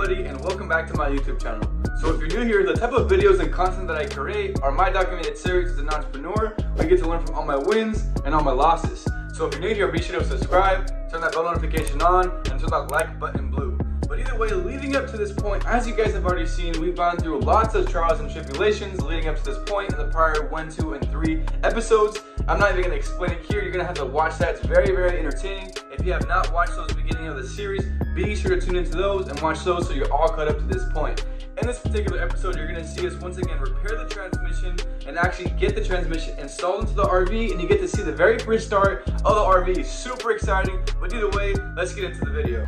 everybody, and welcome back to my YouTube channel. So if you're new here, the type of videos and content that I create are my documented series as an entrepreneur, where you get to learn from all my wins and all my losses. So if you're new here, be sure to subscribe, turn that bell notification on, and turn that like button blue. But either way, leading up to this point, as you guys have already seen, we've gone through lots of trials and tribulations leading up to this point in the prior 1, 2, and 3 episodes. I'm not even going to explain it here. You're going to have to watch that. It's very, very entertaining. If you have not watched those beginning of the series, be sure to tune into those and watch those so you're all caught up to this point. In this particular episode, you're going to see us once again repair the transmission and actually get the transmission installed into the RV, and you get to see the very first start of the RV. Super exciting, but either way, let's get into the video.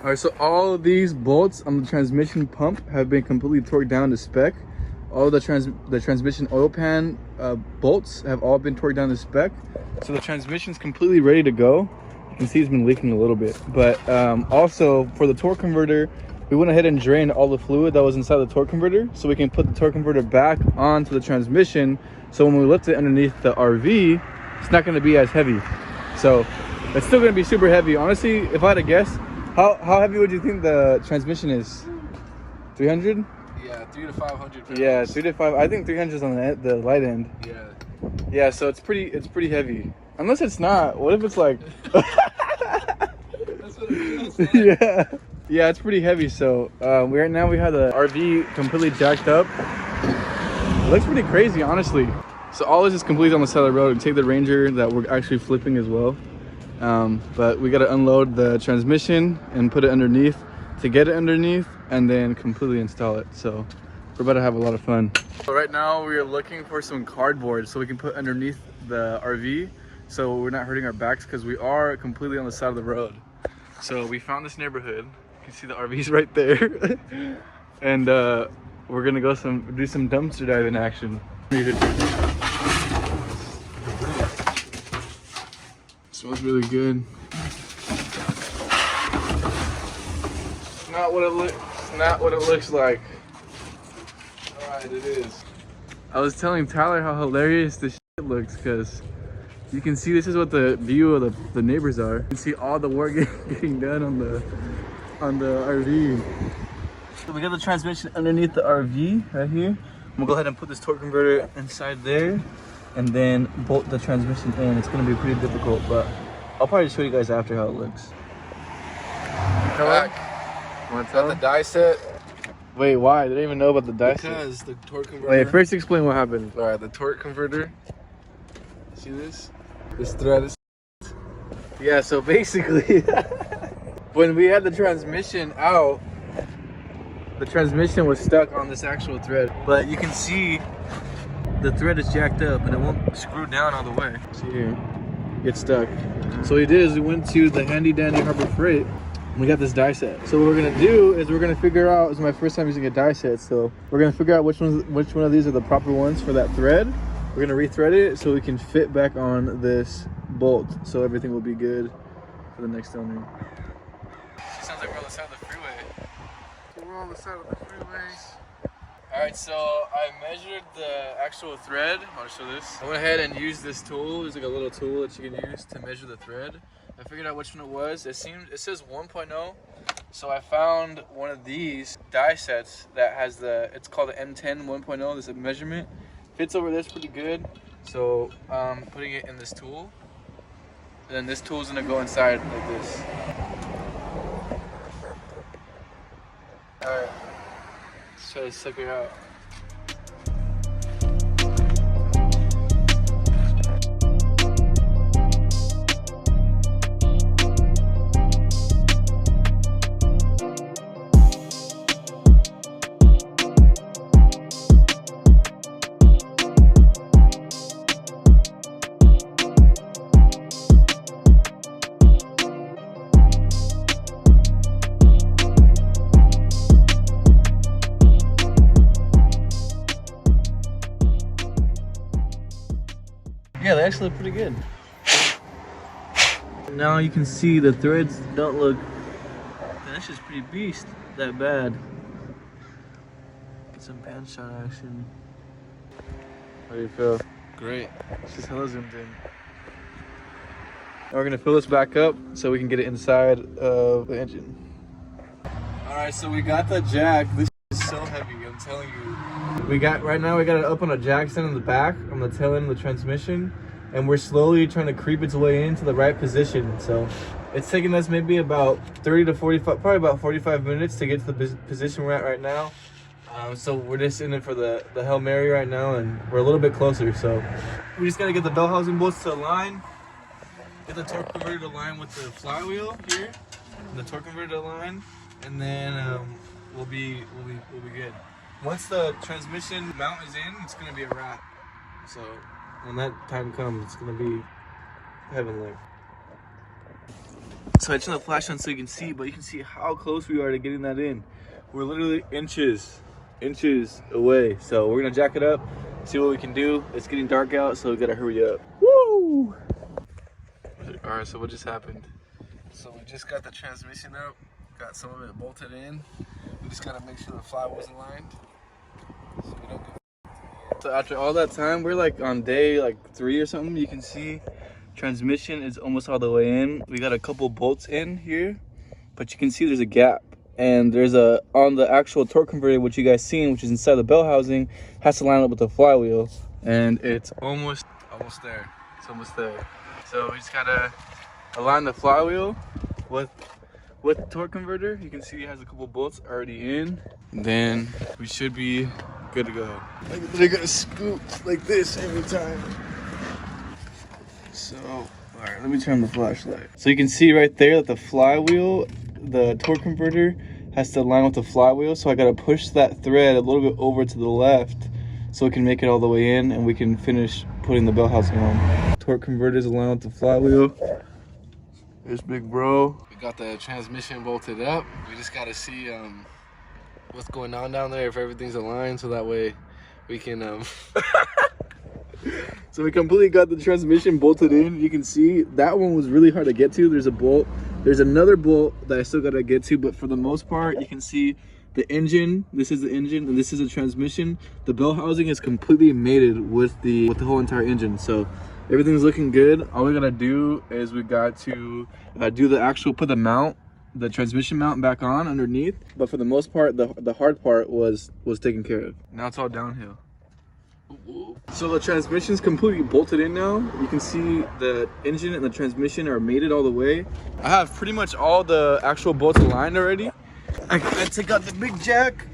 All right, so all of these bolts on the transmission pump have been completely torqued down to spec. All the transmission oil pan bolts have all been torqued down to spec. So the transmission's completely ready to go. You can see it's been leaking a little bit. But also for the torque converter, we went ahead and drained all the fluid that was inside the torque converter so we can put the torque converter back onto the transmission. So when we lift it underneath the RV, it's not gonna be as heavy. So it's still gonna be super heavy. Honestly, if I had to guess, how heavy would you think the transmission is? 300? Yeah, 300 to 500 pounds. Yeah, 3 to 5. I think 300 is on the light end. Yeah. Yeah, so it's pretty heavy. Unless it's not. What if it's like? That's what it feels like. Yeah, it's pretty heavy. So right now we have the RV completely jacked up. It looks pretty crazy, honestly. So all this is completely on the side of the road. We take the Ranger that we're actually flipping as well. But we got to unload the transmission and put it underneath to get it underneath and then completely install it. So we're about to have a lot of fun. So right now we are looking for some cardboard so we can put underneath the RV so we're not hurting our backs, because we are completely on the side of the road. So we found this neighborhood. You can see the RVs right there. And we're gonna go do some dumpster diving action. Smells really good. It's not what it looks like. Alright, it is. I was telling Tyler how hilarious this shit looks, because you can see this is what the view of the neighbors are. You can see all the work getting done on the RV. So we got the transmission underneath the RV right here. We'll go ahead and put this torque converter inside there and then bolt the transmission in. It's gonna be pretty difficult, but I'll probably show you guys after how it looks. Back. Want to tell the die set? Wait, why? They didn't even know about the die set. Because the torque converter. Wait, first explain what happened. Alright, the torque converter. See this? This thread is. Yeah, so basically, when we had the transmission out, the transmission was stuck on this actual thread. But you can see the thread is jacked up and it won't screw down all the way. See here, it's stuck. So what we did is we went to the handy dandy Harbor Freight and we got this die set. So what we're gonna do is we're gonna figure out, it's my first time using a die set, so we're gonna figure out which one of these are the proper ones for that thread. We're gonna rethread it so we can fit back on this bolt, so everything will be good for the next owner. Sounds like we're on the side of the freeway. We're on the side of the freeway. Alright, so I measured the actual thread. I'll show this. I went ahead and used this tool. There's like a little tool that you can use to measure the thread. I figured out which one it was. It says 1.0. So I found one of these die sets that has it's called the M10 1.0. There's a measurement. Fits over this pretty good. So I'm putting it in this tool. And then this tool is gonna go inside like this. Alright. Let's try to suck it out. Yeah, they actually look pretty good. Now you can see the threads don't look, that's just pretty beast, that bad. Get some pan shot action. How do you feel? Great. It's just hella zoomed in. Now we're gonna fill this back up so we can get it inside of the engine. Alright, so we got the jack. This is so heavy, I'm telling you. Right now we got it up on a jack stand in the back on the tail end of the transmission, and we're slowly trying to creep its way into the right position. So it's taking us maybe about 30 to 45, probably about 45 minutes to get to the position we're at right now. So we're just in it for the Hail Mary right now, and we're a little bit closer. So we just gotta get the bell housing bolts to align, get the torque converter to align with the flywheel here, and the torque converter to align, and then we'll be good. Once the transmission mount is in, it's gonna be a wrap. So when that time comes, it's gonna be heavenly. So I turned the flash on so you can see, but you can see how close we are to getting that in. We're literally inches away. So we're gonna jack it up, see what we can do. It's getting dark out, so we gotta hurry up. Woo! All right, so what just happened? So we just got the transmission up, got some of it bolted in. We just gotta make sure the flywheel's aligned, so we don't get. So after all that time, we're like on day like 3 or something. You can see transmission is almost all the way in. We got a couple bolts in here, but you can see there's a gap. And there's on the actual torque converter, which you guys seen, which is inside the bell housing, has to line up with the flywheel. And it's almost there. It's almost there. So we just gotta align the flywheel with the torque converter. You can see it has a couple bolts already in. And then we should be good to go. Like, they're gonna scoop like this every time. So, all right, let me turn on the flashlight. So you can see right there that the flywheel, the torque converter, has to align with the flywheel. So I gotta push that thread a little bit over to the left so it can make it all the way in, and we can finish putting the bell housing on. Torque converter is aligned with the flywheel. There's big bro. We got the transmission bolted up. We just gotta see what's going on down there, if everything's aligned, so that way we can So we completely got the transmission bolted in. You can see that one was really hard to get to. There's a bolt. There's another bolt that I still gotta get to, but for the most part, you can see the engine. This is the engine, and this is the transmission. The bell housing is completely mated with the whole entire engine. So everything's looking good. All we gotta do is we got to do the actual, put the transmission mount back on underneath. But for the most part, the hard part was taken care of. Now it's all downhill. So the transmission's completely bolted in now. You can see the engine and the transmission are mated all the way. I have pretty much all the actual bolts aligned already. I take out the big jack.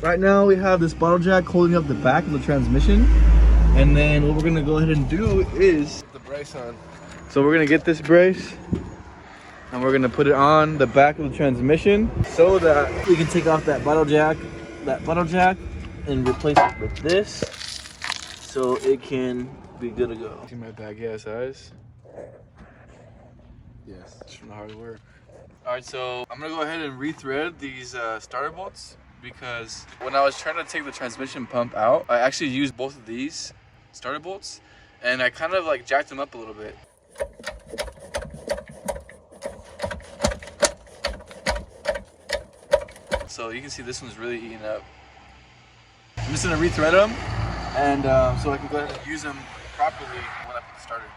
Right now we have this bottle jack holding up the back of the transmission. And then what we're gonna go ahead and do is the brace on. So we're gonna get this brace and we're gonna put it on the back of the transmission so that we can take off that bottle jack and replace it with this, so it can be good to go. See my baggy ass eyes? Yes, it's from the hard work. All right, so I'm gonna go ahead and rethread these starter bolts, because when I was trying to take the transmission pump out, I actually used both of these starter bolts, and I kind of like jacked them up a little bit. So you can see this one's really eating up. I'm just gonna rethread them, and so I can go ahead and use them properly when I put the starter in.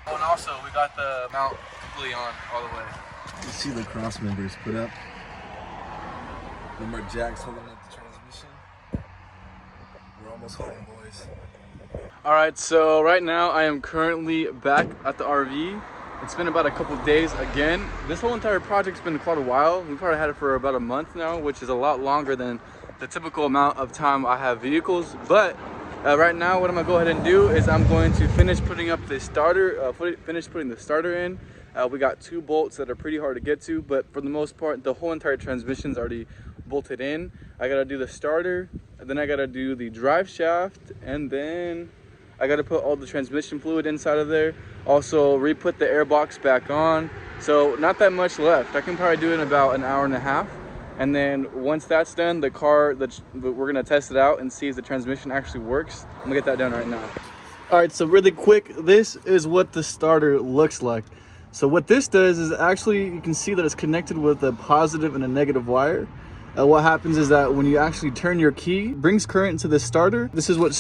Oh, and also we got the mount completely on all the way. You see the cross members put up. No more jacks holding up the transmission. We're almost home, boys. All right, so right now I am currently back at the RV. It's been about a couple of days again. This whole entire project's been quite a while. We've probably had it for about a month now, which is a lot longer than the typical amount of time I have vehicles. But right now what I'm gonna go ahead and do is I'm going to finish putting up the starter, finish putting the starter in. We got 2 bolts that are pretty hard to get to, but for the most part, the whole entire transmission's already bolted in. I gotta do the starter, and then I gotta do the drive shaft, and then I gotta put all the transmission fluid inside of there. Also re-put the air box back on. So not that much left. I can probably do it in about an hour and a half. And then once that's done, the car, we're gonna test it out and see if the transmission actually works. I'm gonna get that done right now. All right, so really quick, this is what the starter looks like. So what this does is actually, you can see that it's connected with a positive and a negative wire. What happens is that when you actually turn your key, brings current into the starter. This is what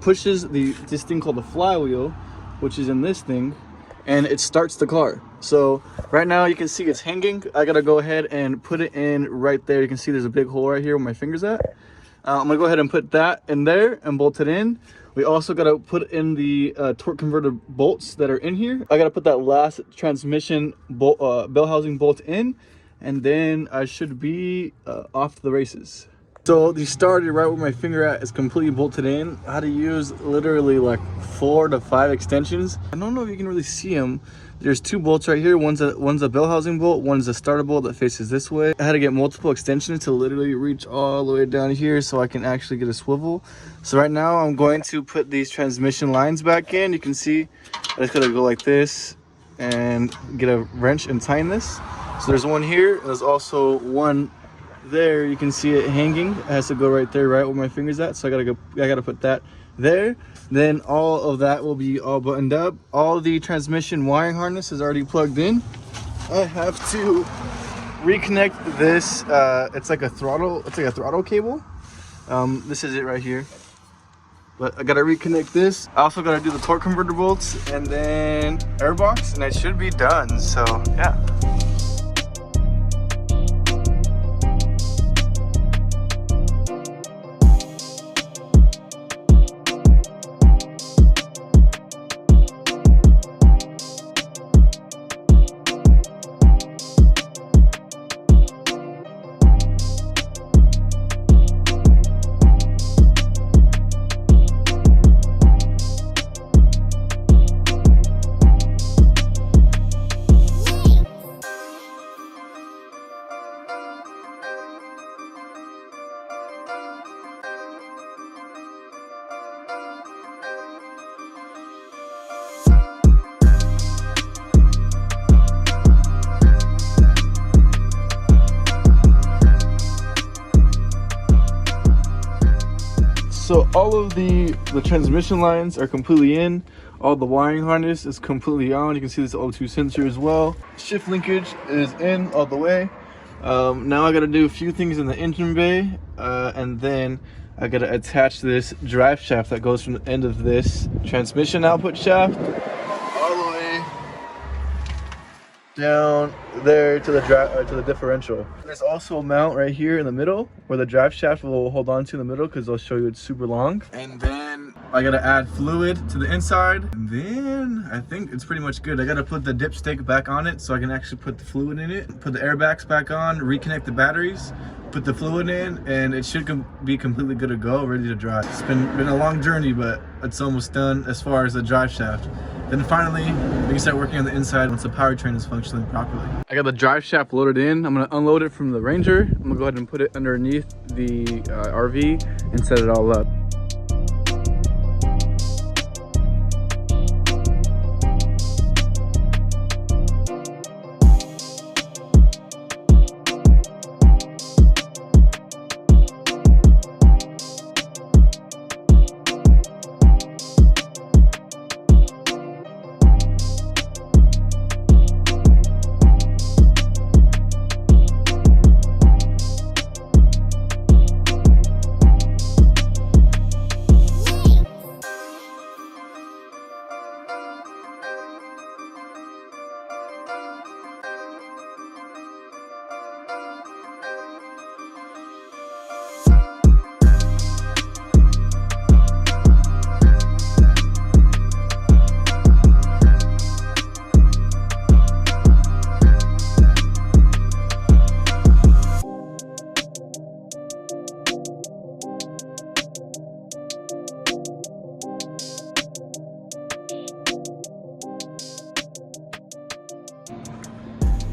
pushes this thing called the flywheel, which is in this thing, and it starts the car. So right now you can see it's hanging. I gotta go ahead and put it in right there. You can see there's a big hole right here where my finger's at. I'm gonna go ahead and put that in there and bolt it in. We also gotta put in the torque converter bolts that are in here. I gotta put that last transmission bolt, bell housing bolt in, and then I should be off to the races. So the starter right where my finger at is completely bolted in. I had to use literally like 4 to 5 extensions. I don't know if you can really see them. There's 2 bolts right here. One's a bell housing bolt, one's a starter bolt that faces this way. I had to get multiple extensions to literally reach all the way down here so I can actually get a swivel. So right now I'm going to put these transmission lines back in. You can see I just gotta go like this and get a wrench and tighten this. So there's one here, and there's also one there. You can see it hanging. It has to go right there, right where my finger's at. So I gotta put that there. Then all of that will be all buttoned up. All the transmission wiring harness is already plugged in. I have to reconnect this. It's like a throttle cable. This is it right here. But I gotta reconnect this. I also gotta do the torque converter bolts and then airbox, and I should be done. So yeah. So all of the transmission lines are completely in. All the wiring harness is completely on. You can see this O2 sensor as well. Shift linkage is in all the way. Now I gotta do a few things in the engine bay, and then I gotta attach this drive shaft that goes from the end of this transmission output shaft all the way down there to the differential. There's also a mount right here in the middle where the drive shaft will hold on to in the middle, because I'll show you it's super long. And then I gotta add fluid to the inside, and then I think it's pretty much good. I gotta put the dipstick back on it so I can actually put the fluid in it, put the airbags back on, reconnect the batteries, put the fluid in, and it should be completely good to go, ready to drive. It's been a long journey, but it's almost done as far as the drive shaft. Then finally, we can start working on the inside once the powertrain is functioning properly. I got the drive shaft loaded in. I'm gonna unload it from the Ranger. I'm gonna go ahead and put it underneath the RV and set it all up.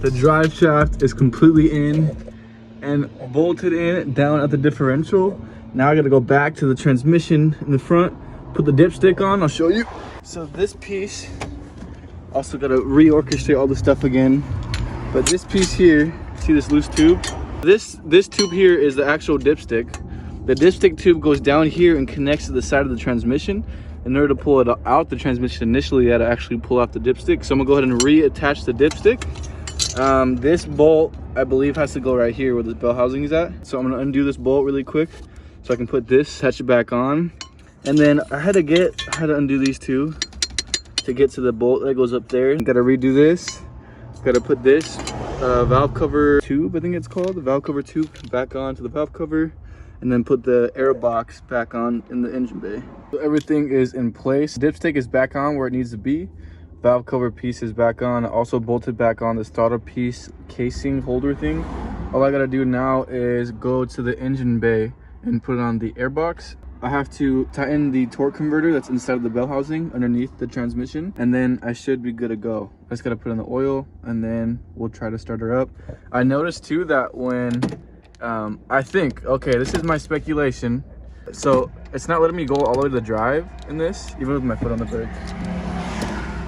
The drive shaft is completely in and bolted in down at the differential. Now I gotta go back to the transmission in the front, put the dipstick on, I'll show you. So this piece, also gotta reorchestrate all the stuff again. But this piece here, see this loose tube? This tube here is the actual dipstick. The dipstick tube goes down here and connects to the side of the transmission. In order to pull it out the transmission initially, you had to actually pull out the dipstick. So I'm gonna go ahead and reattach the dipstick. This bolt, I believe, has to go right here where the bell housing is at. So I'm gonna undo this bolt really quick so I can put this, attach it back on. And then I had to undo these two to get to the bolt that goes up there. Gotta redo this. Gotta put this valve cover tube, I think it's called, the valve cover tube back onto the valve cover, and then put the air box back on in the engine bay. So everything is in place. Dipstick is back on where it needs to be. Valve cover piece is back on. Also bolted back on the starter piece casing holder thing. All I gotta do now is go to the engine bay and put it on the air box. I have to tighten the torque converter that's inside of the bell housing underneath the transmission, and then I should be good to go. I just gotta put in the oil and then we'll try to start her up. I noticed too that when I think, okay, this is my speculation, so it's not letting me go all the way to the drive in this, even with my foot on the brake,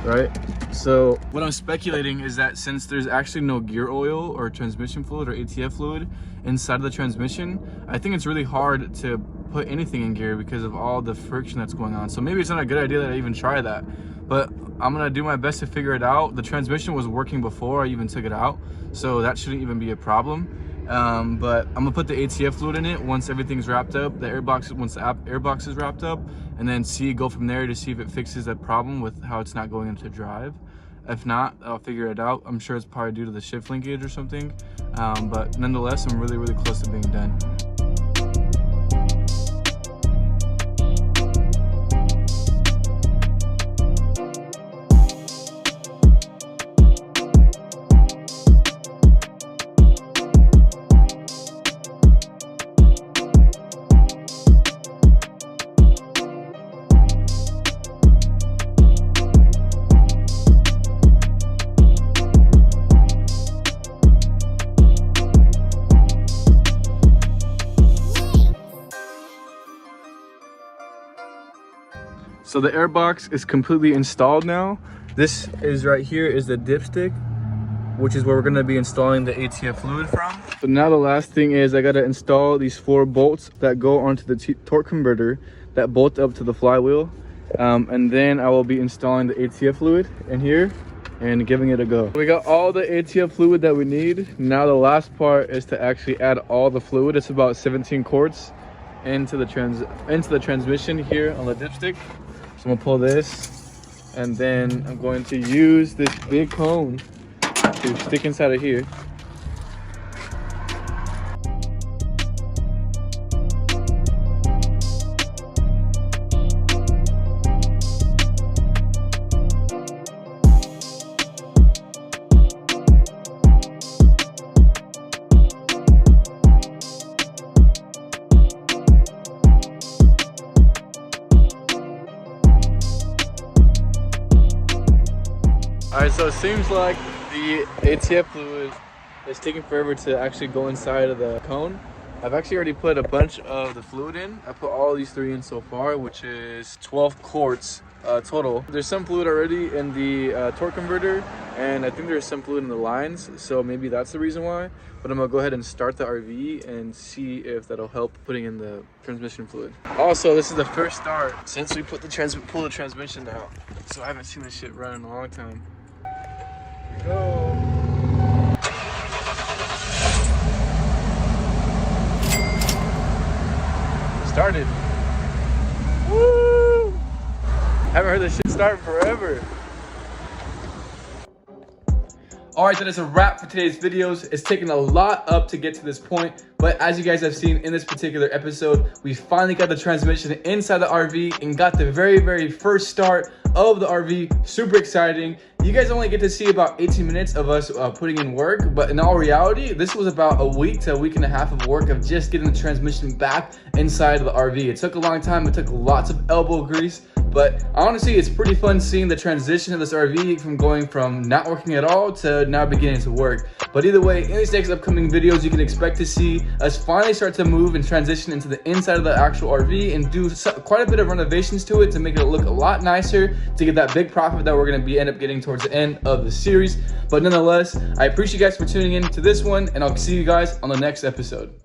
right? So what I'm speculating is that since there's actually no gear oil or transmission fluid or ATF fluid inside of the transmission, I think it's really hard to put anything in gear because of all the friction that's going on. So maybe it's not a good idea that I even try that, but I'm gonna do my best to figure it out. The transmission was working before I even took it out, so that shouldn't even be a problem. But I'm gonna put the ATF fluid in it once everything's wrapped up, the airbox, once the airbox is wrapped up, and then go from there to see if it fixes that problem with how it's not going into drive. If not, I'll figure it out. I'm sure it's probably due to the shift linkage or something, but nonetheless, I'm really close to being done. So the airbox is completely installed now. This is right here is the dipstick, which is where we're gonna be installing the ATF fluid from. So now the last thing is I gotta install these 4 bolts that go onto the torque converter that bolt up to the flywheel. And then I will be installing the ATF fluid in here and giving it a go. We got all the ATF fluid that we need. Now the last part is to actually add all the fluid. It's about 17 quarts into the transmission here on the dipstick. So I'm gonna pull this, and then I'm going to use this big cone to stick inside of here. Alright, so it seems like the ATF fluid is taking forever to actually go inside of the cone. I've actually already put a bunch of the fluid in. I put all these 3 in so far, which is 12 quarts total. There's some fluid already in the torque converter, and I think there's some fluid in the lines, so maybe that's the reason why. But I'm gonna go ahead and start the RV and see if that'll help putting in the transmission fluid. Also, this is the first start since we put the pull the transmission out, so I haven't seen this shit run in a long time. Go. Started. Woo! Haven't heard this shit start forever. Alright, that is a wrap for today's videos. It's taken a lot up to get to this point, but as you guys have seen in this particular episode, we finally got the transmission inside the RV and got the very first start of the RV. Super exciting. You guys only get to see about 18 minutes of us putting in work, but in all reality, this was about a week to a week and a half of work of just getting the transmission back inside of the RV. It took a long time. It took lots of elbow grease, but honestly, it's pretty fun seeing the transition of this RV from going from not working at all to now beginning to work. But either way, in these next upcoming videos, you can expect to see us finally start to move and transition into the inside of the actual RV and do quite a bit of renovations to it to make it look a lot nicer, to get that big profit that we're going to end up getting towards the end of the series. But nonetheless, I appreciate you guys for tuning in to this one, and I'll see you guys on the next episode.